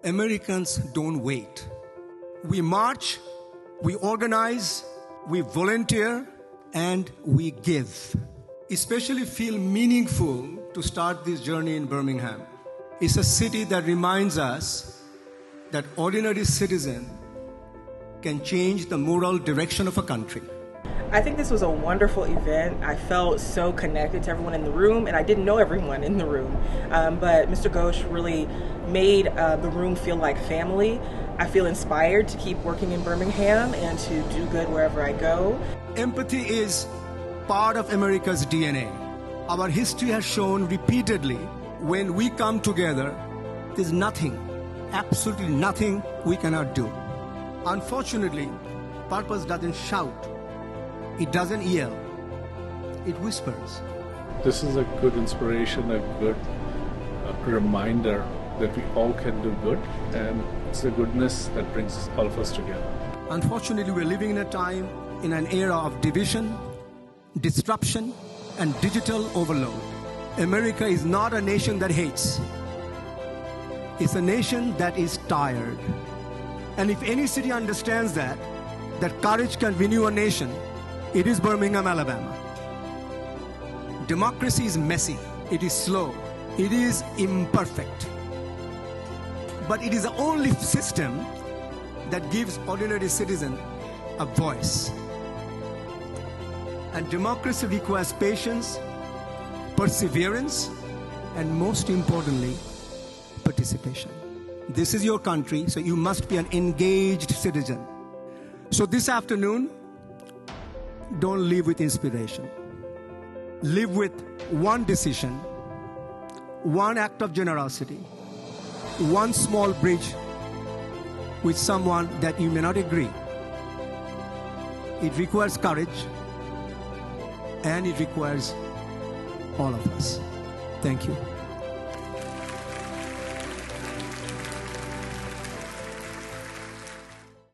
Americans don't wait. We march, we organize, we volunteer, and we give. Especially feel meaningful to start this journey in Birmingham. It's a city that reminds us that ordinary citizen can change the moral direction of a country. I think this was a wonderful event. I felt so connected to everyone in the room, and I didn't know everyone in the room. But Mr. Ghosh really made the room feel like family. I feel inspired to keep working in Birmingham and to do good wherever I go. Empathy is part of America's DNA. Our history has shown repeatedly when we come together, there's nothing, absolutely nothing we cannot do. Unfortunately, purpose doesn't shout. It doesn't yell, it whispers. This is a good inspiration, a good reminder that we all can do good, and it's the goodness that brings all of us together. Unfortunately, we're living in a time, in an era of division, disruption, and digital overload. America is not a nation that hates. It's a nation that is tired. And if any city understands that courage can renew a nation, it is Birmingham, Alabama. Democracy is messy, it is slow, it is imperfect. But it is the only system that gives ordinary citizens a voice. And democracy requires patience, perseverance, and most importantly, participation. This is your country, so you must be an engaged citizen. So this afternoon, don't live with inspiration. Live with one decision, one act of generosity, one small bridge with someone that you may not agree. It requires courage, and it requires all of us. Thank you.